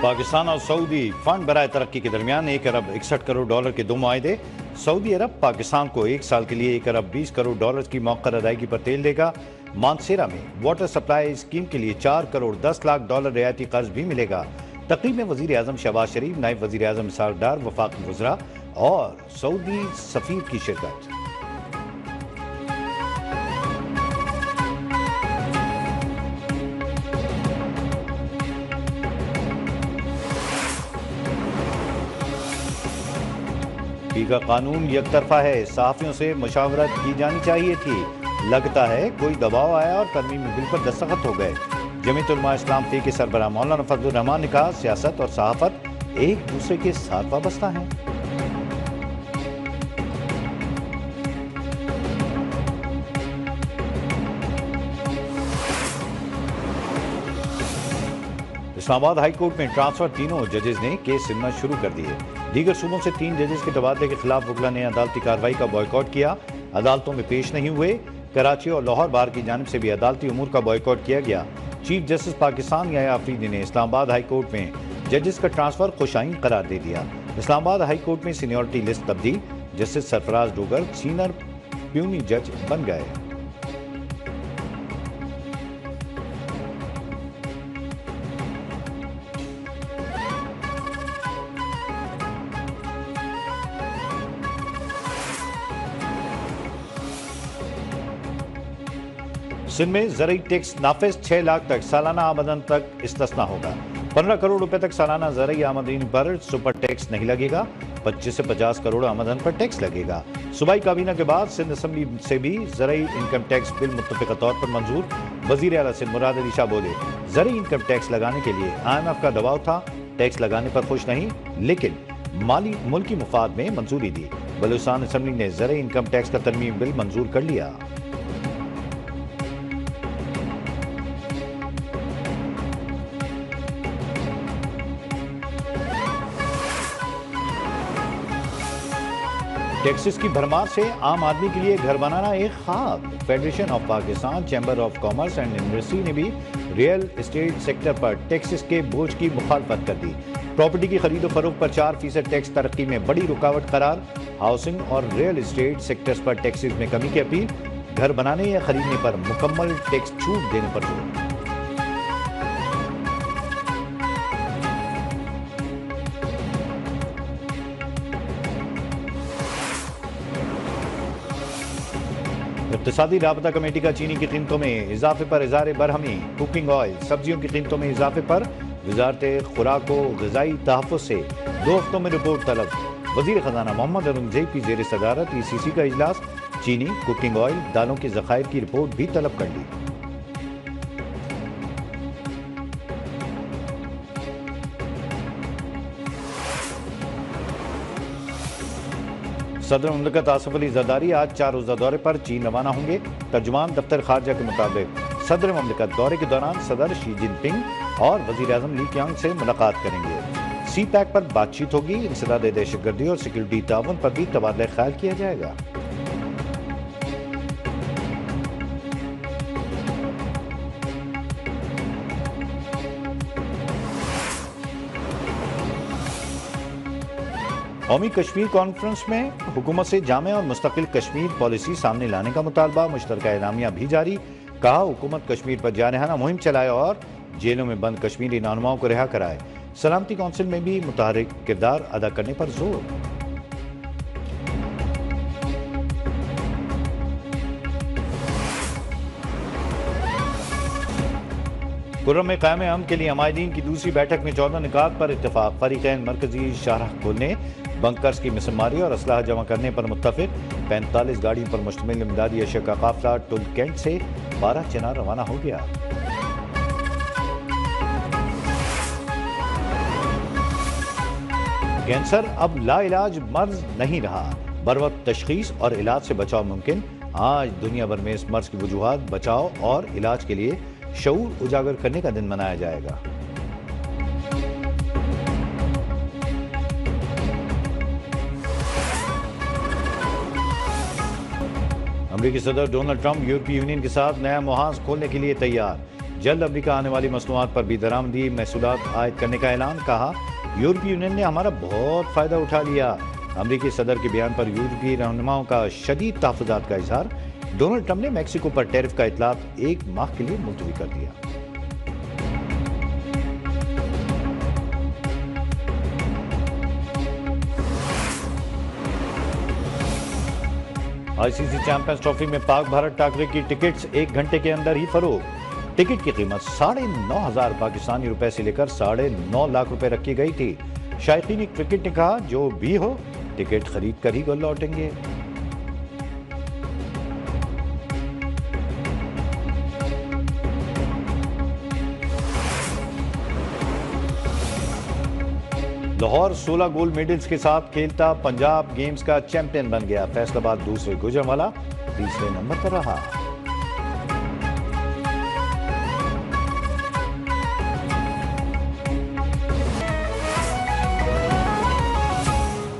पाकिस्तान और Saudi fund बराए तरक्की के दरमियान 1 अरब 61 करोड़ डॉलर के 2 मुआहदे। सऊदी अरब पाकिस्तान को 1 साल के लिए 1 अरब 20 करोड़ डॉलर की मौखर अदायगी पर तेल देगा। मानसेरा में वाटर सप्लाई स्कीम के लिए 4 करोड़ 10 लाख डॉलर रियायती कर्ज भी मिलेगा। तकरीब में वजीर आजम शहबाज शरीफ, नायब वजीर आजम इसहाक डार, वफाकी वज़रा और सऊदी सफीर की शिरकत। का कानून एक तरफा है, सहाफियों से मुशावरत की जानी चाहिए थी। लगता है कोई दबाव आया और तरमीमी बिल पर दस्तखत हो गए। जमीयत उलमा इस्लाम फी के सरबराह मौलाना फजलुर रहमान ने कहा, सियासत और सहाफत एक दूसरे के साथ वाबस्ता हैं। इस्लामाबाद हाई कोर्ट में ट्रांसफर तीनों जजेस ने केस सुनना शुरू कर दिए। दीगर सूबों से 3 जजेस के तबादले के खिलाफ वकला ने अदालती कार्रवाई का बॉयकॉट किया। अदालतों में पेश नहीं हुए। कराची और लाहौर बार की जानिब से भी अदालती उमूर का बॉयकॉट किया गया। चीफ जस्टिस पाकिस्तान या आफरीदी ने इस्लामाबाद हाई कोर्ट में जजेस का ट्रांसफर खुशाइन करार दे दिया। इस्लामाबाद हाई कोर्ट में सीनियरिटी लिस्ट तब्दील, justice Sarfaraz Dogar senior puny जज बन गए। सिंध में ज़रई टैक्स नाफिज 6 लाख तक सालाना आमदन तक इस्तिस्ना होगा। 15 करोड़ रुपए तक सालाना ज़रई आमदनी पर सुपर टैक्स नहीं लगेगा। 25 से 50 करोड़ आमदन पर टैक्स लगेगा। सूबाई काबीना के बाद सिंध असम्बली से भी ज़रई इनकम टैक्स बिल मुत्तफ़िक़ा तौर पर मंजूर। वज़ीर आला सिंध मुराद अली शाह बोले, ज़रई इनकम टैक्स लगाने के लिए IMF का दबाव था। टैक्स लगाने पर खुश नहीं, लेकिन मुल्की मुफाद में मंजूरी दी। बलूचिस्तान असम्बली ने ज़रई इनकम टैक्स का तरमीम बिल मंजूर कर लिया। टैक्सेस की भरमार से आम आदमी के लिए घर बनाना एक ख्वाब। Federation of Pakistan, chamber of commerce and industry ने भी रियल एस्टेट सेक्टर पर टैक्सेस के बोझ की मुखालफत कर दी। प्रॉपर्टी की खरीदो फरोख्त पर 4% टैक्स तरक्की में बड़ी रुकावट करार। हाउसिंग और रियल एस्टेट सेक्टर्स पर टैक्सेस में कमी की अपील। घर बनाने या खरीदने पर मुकम्मल टैक्स छूट देने पर जोर। इक़्तिसादी राबता कमेटी का चीनी की कीमतों में इजाफे पर इज़हार बरहमी। कुकिंग ऑयल, सब्जियों की कीमतों में इजाफे पर वज़ारत खुराक व ग़िज़ाई तहफ़्फ़ुज़ से 2 हफ्तों में रिपोर्ट तलब। वज़ीर ख़ज़ाना मोहम्मद औरंगज़ेब की ज़ेर सदारत ECC का इजलास। चीनी, कुकिंग ऑयल, दालों के ज़खायर की रिपोर्ट भी तलब कर ली। सदर मुमलिकत आसिफ अली ज़रदारी आज 4 रोज़ा दौरे पर चीन रवाना होंगे। तर्जुमान दफ्तर खारजा के मुताबिक सदर मुमलिकत दौरे के दौरान सदर शी जिनपिंग और वज़ीर आज़म ली क्यांग से मुलाकात करेंगे। CPEC पर बातचीत होगी। इंसदाद दहशतगर्दी और सिक्योरिटी ताउन पर भी तबादला ख्याल किया जाएगा। कौमी कश्मीर कॉन्फ्रेंस में हुकूमत से जामे और मुस्तकिल कश्मीर पॉलिसी सामने लाने का मुतालबा। मुश्तरका एलामिया भी जारी। कहा, हुकूमत कश्मीर पर जारहाना मुहिम चलाए और जेलों में बंद कश्मीरी रहनुमाओं को रिहा कराए। सलामती कौंसिल में भी मुतहर्रिक किरदार अदा करने पर जोर। खुर्रम में क़याम अमन के लिए हमायदीन की दूसरी बैठक में 14 निकात पर इत्तेफाक। फरीक़ैन मरकजी शाहराह खोलने, बंकर्स की मिसमारी और असलाह जमा करने पर मुत्तफिक। 45 गाड़ियों पर मुश्तमिल इमदादी अशिया का काफिला टुल कैंट से 12 चिनार रवाना हो गया। कैंसर अब लाइलाज मर्ज नहीं रहा। बरवक्त तशखीस और इलाज से बचाव मुमकिन। आज दुनिया भर में इस मर्ज की वजूहात, बचाव और इलाज के लिए शऊर उजागर करने का दिन मनाया जाएगा। अमेरिकी सदर डोनाल्ड ट्रंप यूरोपीय यूनियन के साथ नया मुहाज खोलने के लिए तैयार। जल्द अमेरिका आने वाली मसनूआत पर भी दरामदी महसूलात आयद करने का ऐलान। कहा, यूरोपीय यूनियन ने हमारा बहुत फायदा उठा लिया। अमेरिकी सदर के बयान पर यूरोपीय रहनुमाओं का शदीद तहफ़्फ़ुज़ात का इजहार। डोनाल्ड ट्रंप ने मैक्सिको पर टैरिफ का इतलाक 1 माह के लिए मुलतवी कर दिया। आईसीसी चैंपियंस ट्रॉफी में पाक भारत टाकरे की टिकट्स 1 घंटे के अंदर ही फरोख्त। टिकट की कीमत 9,500 पाकिस्तानी रुपए से लेकर 9.5 लाख रुपए रखी गई थी। शायकीन क्रिकेट ने कहा, जो भी हो टिकट खरीद कर ही लौटेंगे। लाहौर 16 गोल्ड मेडल्स के साथ खेलता पंजाब गेम्स का चैंपियन बन गया। फैसलाबाद दूसरे गुजरांवाला तीसरे नंबर पर रहा।